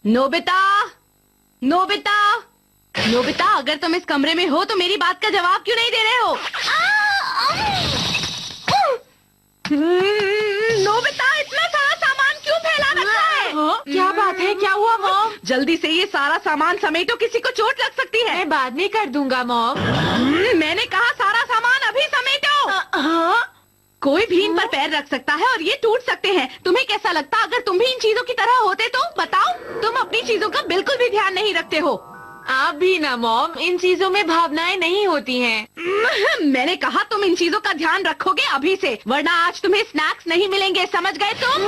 Nobita, Nobita, Nobita, अगर तुम इस कमरे में हो तो मेरी बात का जवाब क्यों नहीं दे रहे हो? नोबिता, इतना सारा सामान क्यों फैला रखा है? क्या बात है, क्या हुआ मॉम? जल्दी से ये सारा सामान समेटो, किसी को चोट लग सकती है। मैं बाद में कर दूंगा मॉम। मैंने कहा सारा सामान अभी समेटो। हाँ? कोई भी इन पर पैर रख सकता है और ये टूट सकते हैं। तुम्हें कैसा लगता अगर तुम भी इन चीजों की तरह होते तो? बताओ, तुम अपनी चीजों का बिल्कुल भी ध्यान नहीं रखते हो। आप भी ना मॉम, इन चीजों में भावनाएं नहीं होती हैं। मैंने कहा तुम इन चीजों का ध्यान रखोगे अभी से, वरना आज तुम्हें स्नैक्स नहीं मिलेंगे, समझ गए तुम?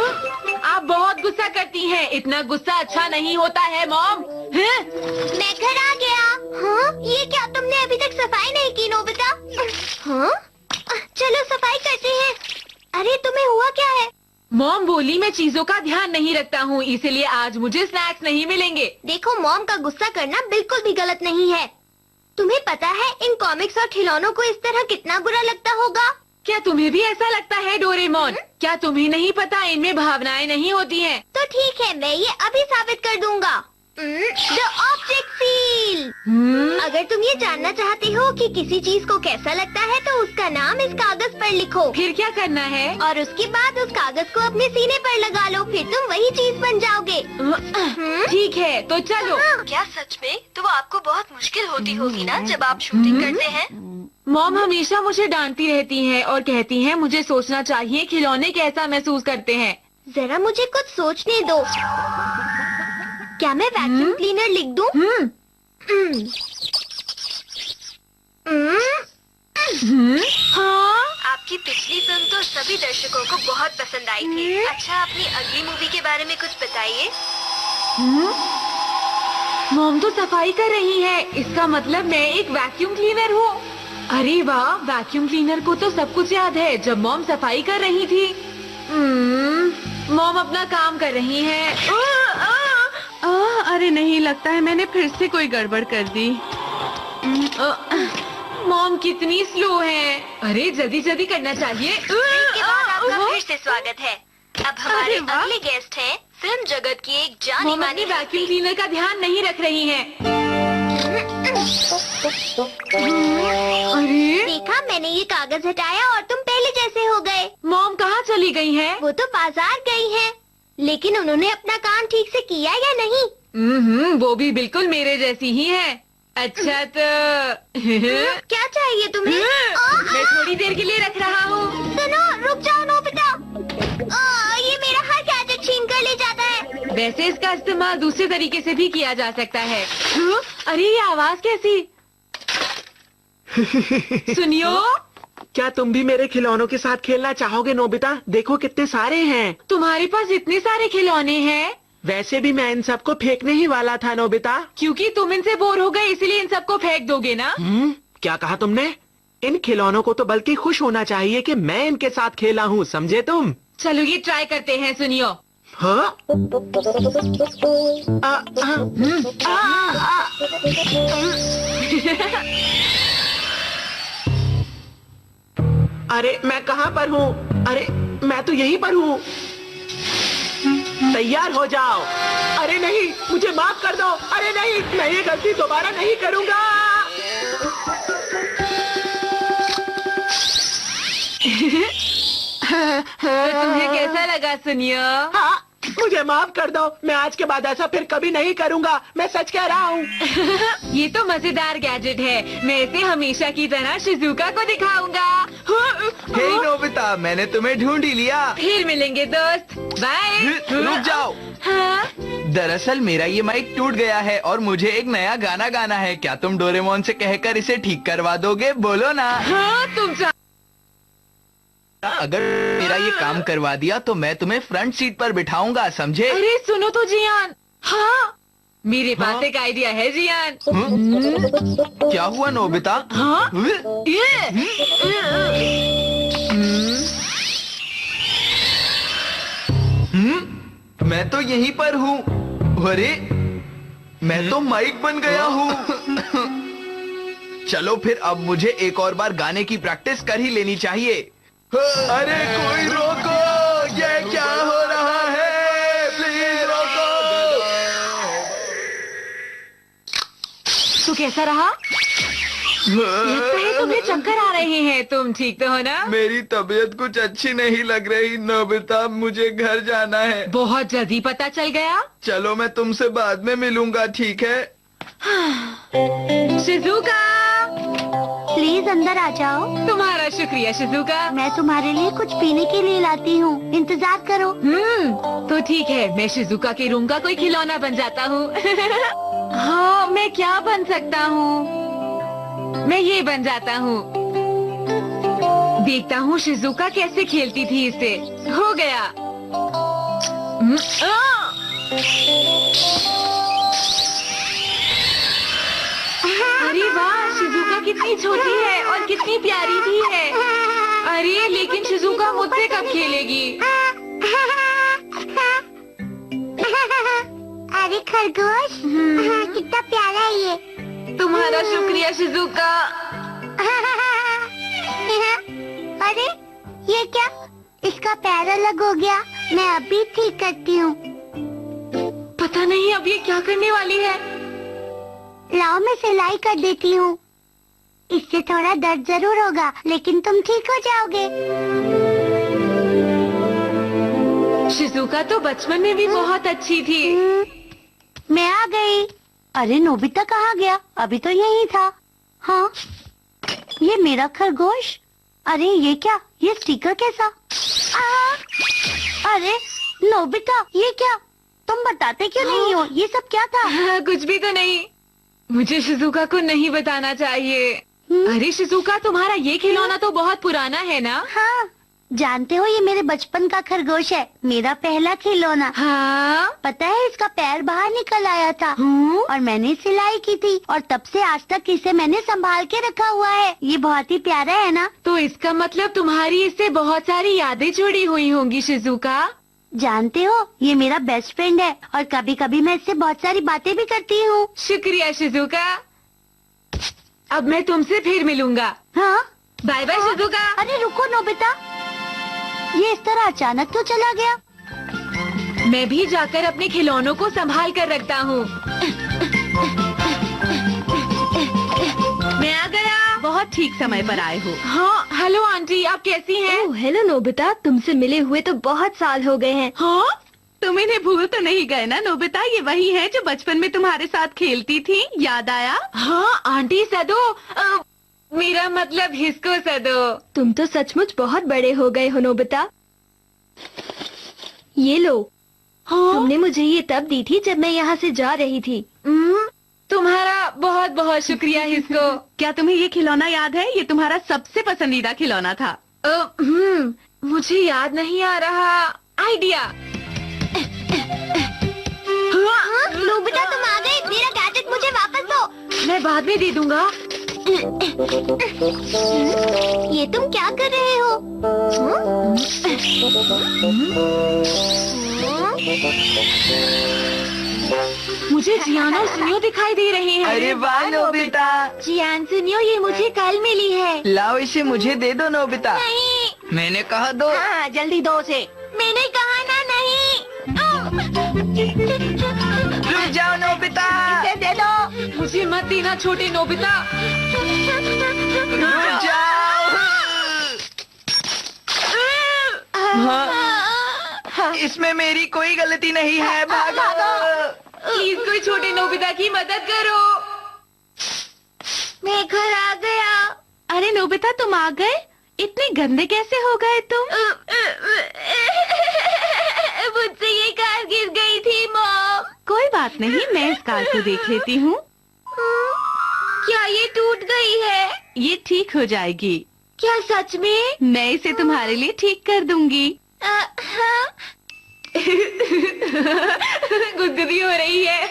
आप बहुत गुस्सा करती हैं। इतना गुस्सा अच्छा नहीं होता है मॉम। मैं घर आ गया। हाँ? ये क्या तुमने अभी तक सफाई नहीं की नोबिता? हाँ? चलो सफाई करते हैं। अरे तुम्हें हुआ क्या है? मॉम बोली मैं चीजों का ध्यान नहीं रखता हूँ, इसीलिए आज मुझे स्नैक्स नहीं मिलेंगे। देखो, मॉम का गुस्सा करना बिल्कुल भी गलत नहीं है। तुम्हें पता है इन कॉमिक्स और खिलौनों को इस तरह कितना बुरा लगता होगा? क्या तुम्हें भी ऐसा लगता है डोरेमोन? क्या तुम्हें नहीं पता इनमें भावनाएं नहीं होती हैं? तो ठीक है, मैं ये अभी साबित कर दूंगा। The object seal. अगर तुम ये जानना चाहते हो कि किसी चीज को कैसा लगता है तो उसका नाम इस कागज पर लिखो। फिर क्या करना है? और उसके बाद उस कागज को अपने सीने पर लगा लो, फिर तुम वही चीज बन जाओगे। ठीक है, तो चलो। क्या सच में? तो वो आपको बहुत मुश्किल होती होगी ना जब आप शूटिंग करते हैं? मॉम हमेशा मुझे डांटती रहती हैं और कहती हैं मुझे सोचना चाहिए खिलौने कैसा महसूस करते हैं। जरा मुझे कुछ सोचने दो। क्या मैं वैक्यूम क्लीनर लिख दूं? हाँ? आपकी पिछली फिल्म तो सभी दर्शकों को बहुत पसंद आई थी। अच्छा, अपनी अगली मूवी के बारे में कुछ बताइए। मॉम तो सफाई कर रही है, इसका मतलब मैं एक वैक्यूम क्लीनर हूँ। अरे वाह, वैक्यूम क्लीनर को तो सब कुछ याद है जब मॉम सफाई कर रही थी। मॉम अपना काम कर रही है। अरे नहीं, लगता है मैंने फिर से कोई गड़बड़ कर दी। मॉम कितनी स्लो है। अरे जल्दी जल्दी करना चाहिए। इसके बाद आपका फिर से स्वागत है। अब हमारे अरे वाह। अगले गेस्ट हैं फिल्म जगत की एक जानी मॉम मानी अपनी वैक्यूम हस्ती। क्लीनर का ध्यान नहीं रख रही हैं। अरे देखा, मैंने ये कागज हटाया और तुम पहले जैसे हो गए। मॉम कहाँ चली गई हैं? वो तो बाजार गई हैं, लेकिन उन्होंने अपना काम ठीक से किया या नहीं? वो भी बिल्कुल मेरे जैसी ही है। अच्छा तो क्या चाहिए तुम्हें? मैं थोड़ी देर के लिए रख रहा हूँ। सुनो, रुक जाओ नोबिता। ये मेरा हर गैजेट छीन कर ले जाता है। वैसे इसका इस्तेमाल दूसरे तरीके से भी किया जा सकता है। अरे ये आवाज कैसी? सुनियो, क्या तुम भी मेरे खिलौनों के साथ खेलना चाहोगे नोबिता? देखो कितने सारे हैं। तुम्हारे पास इतने सारे खिलौने हैं? वैसे भी मैं इन सबको फेंकने ही वाला था नोबिता। क्योंकि तुम इनसे बोर हो गए इसलिए इन सबको फेंक दोगे ना? क्या कहा तुमने? इन खिलौनों को तो बल्कि खुश होना चाहिए कि मैं इनके साथ खेला हूँ, समझे तुम? चलो ये ट्राई करते हैं, सुनियो। हाँ? अरे मैं कहाँ पर हूँ? अरे मैं तो यहीं पर हूँ। तैयार हो जाओ। अरे नहीं, मुझे माफ कर दो। अरे नहीं, मैं ये गलती दोबारा नहीं करूँगा। तो तुम्हें कैसा लगा सुनियो? हाँ, मुझे माफ कर दो। मैं आज के बाद ऐसा फिर कभी नहीं करूँगा। मैं सच कह रहा हूँ। ये तो मजेदार गैजेट है। मैं इसे हमेशा की तरह शिजुका को दिखाऊंगा। हे नोबिता, मैंने तुम्हें ढूंढ ही लिया। फिर मिलेंगे दोस्त, बाय। रुक जाओ। हाँ? दरअसल मेरा ये माइक टूट गया है और मुझे एक नया गाना गाना है। क्या तुम डोरेमोन से कहकर इसे ठीक करवा दोगे? बोलो ना। हाँ, तुम अगर मेरा ये काम करवा दिया तो मैं तुम्हें फ्रंट सीट पर बिठाऊंगा, समझे? अरे सुनो तो जियान। हाँ, मेरे पास एक आइडिया है जियान। क्या हुआ नोबिता? हाँ? मैं तो यहीं पर हूँ। अरे मैं तो माइक बन गया हूँ। चलो फिर अब मुझे एक और बार गाने की प्रैक्टिस कर ही लेनी चाहिए। अरे कोई रोको, ये क्या हो रहा है? प्लीज रोको। तो कैसा रहा? लगता है तुम्हें चक्कर आ रहे हैं। तुम ठीक तो हो ना? मेरी तबीयत कुछ अच्छी नहीं लग रही नोबिता, मुझे घर जाना है। बहुत जल्दी पता चल गया। चलो मैं तुमसे बाद में मिलूंगा, ठीक है? शिजुका, प्लीज अंदर आ जाओ। तुम्हारा शुक्रिया शिजुका। मैं तुम्हारे लिए कुछ पीने के लिए लाती हूँ, इंतजार करो। तो ठीक है, मैं शिजुका के रूम का कोई खिलौना बन जाता हूँ। हाँ, मैं क्या बन सकता हूँ? मैं ये बन जाता हूँ। देखता हूँ शिजुका कैसे खेलती थी इससे। हो गया। अरे वाह, शिजुका कितनी छोटी है और कितनी प्यारी भी है। अरे लेकिन शिजुका मुझसे कब खेलेगी? अरे खरगोश, कितना प्यारा है ये। तुम्हारा शुक्रिया शिजुका। अरे ये क्या, इसका पैर अलग हो गया। मैं अभी ठीक करती हूँ। पता नहीं अब ये क्या करने वाली है। लाओ मैं सिलाई कर देती हूँ। इससे थोड़ा दर्द जरूर होगा, लेकिन तुम ठीक हो जाओगे। शिजुका तो बचपन में भी बहुत अच्छी थी। मैं आ गई। अरे नोबिता कहाँ गया? अभी तो यही था। हाँ, ये मेरा खरगोश। अरे ये क्या, ये स्टिकर कैसा? अरे नोबिता, ये क्या? तुम बताते क्यों नहीं हो? ये सब क्या था? कुछ भी तो नहीं। मुझे शिजुका को नहीं बताना चाहिए। अरे शिजुका, तुम्हारा ये खिलौना तो बहुत पुराना है ना? हाँ, जानते हो ये मेरे बचपन का खरगोश है, मेरा पहला खिलौना। हाँ? पता है इसका पैर बाहर निकल आया था और मैंने सिलाई की थी और तब से आज तक इसे मैंने संभाल के रखा हुआ है। ये बहुत ही प्यारा है ना? तो इसका मतलब तुम्हारी इससे बहुत सारी यादें जुड़ी हुई होंगी शिजुका। जानते हो ये मेरा बेस्ट फ्रेंड है और कभी कभी मैं इससे बहुत सारी बातें भी करती हूँ। शुक्रिया शिजुका। अब मैं तुमसे फिर मिलूंगा। हाँ, बाय बाय शिजुका। अरे रुको नोबिता, ये इस तरह अचानक तो चला गया। मैं भी जाकर अपने खिलौनों को संभाल कर रखता हूँ। मैं आ गया। बहुत ठीक समय पर आए हो। हाँ, हेलो आंटी, आप कैसी हैं? हेलो नोबिता, तुमसे मिले हुए तो बहुत साल हो गए हैं। हाँ, तुम इन्हें भूल तो नहीं गए ना नोबिता? ये वही है जो बचपन में तुम्हारे साथ खेलती थी, याद आया? हाँ आंटी सदो, मेरा मतलब हिस्को सदो। तुम तो सचमुच बहुत बड़े हो गए हो नोबिता। ये लो। हाँ? तुमने मुझे ये तब दी थी जब मैं यहाँ से जा रही थी। तुम्हारा बहुत बहुत शुक्रिया हिस्को। क्या तुम्हें ये खिलौना याद है? ये तुम्हारा सबसे पसंदीदा खिलौना था। मुझे याद नहीं आ रहा। आइडिया। नोबिता तुम आ गए, मेरा गैजेट मुझे वापस दो। मैं बाद में दे दूंगा। ये तुम क्या कर रहे हो? मुझे जियान और सुनियो दिखाई दे रहे हैं। अरे वाह नोबिता, जियान सुनियो, ये मुझे कल मिली है। लाओ इसे मुझे दे दो नोबिता। नहीं। मैंने कहा दो। हाँ, जल्दी दो उसे। मैंने कहा ना नहीं। रुक जाओ नोबिता। इसे दे दो। मुझे मत देना छोटे नोबिता। रुक जाओ। हाँ, इसमें मेरी कोई गलती नहीं है, भागो। प्लीज कोई छोटे नोबिता की मदद करो। मैं घर आ गया। अरे नोबिता, तुम आ गए? इतने गंदे कैसे हो गए तुम? मुझसे ये कार गिर गई थी मॉम। कोई बात नहीं, मैं इस कार को देख लेती हूँ। क्या ये टूट गई है? ये ठीक हो जाएगी। क्या सच में? मैं इसे तुम्हारे लिए ठीक कर दूंगी। हाँ। गुदगुदी हो रही है।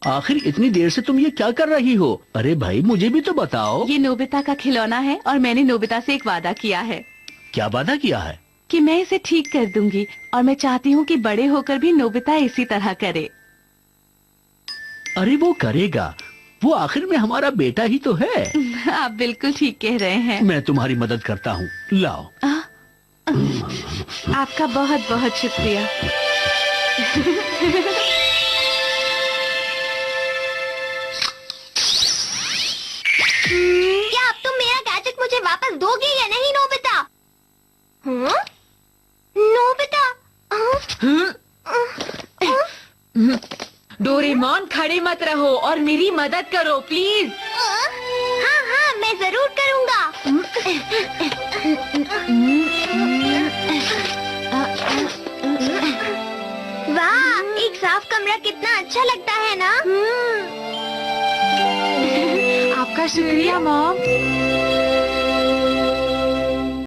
आखिर इतनी देर से तुम ये क्या कर रही हो? अरे भाई मुझे भी तो बताओ। ये नोबिता का खिलौना है और मैंने नोबिता से एक वादा किया है। क्या वादा किया है? कि मैं इसे ठीक कर दूंगी और मैं चाहती हूँ कि बड़े होकर भी नोबिता इसी तरह करे। अरे वो करेगा, वो आखिर में हमारा बेटा ही तो है। आप बिल्कुल ठीक कह रहे हैं। मैं तुम्हारी मदद करता हूँ, लाओ। आपका बहुत बहुत शुक्रिया। नोबिता। डोरेमोन खड़े मत रहो और मेरी मदद करो प्लीज। हाँ हाँ, मैं जरूर करूँगा। वाह, एक साफ कमरा कितना अच्छा लगता है ना? आपका शुक्रिया मॉम।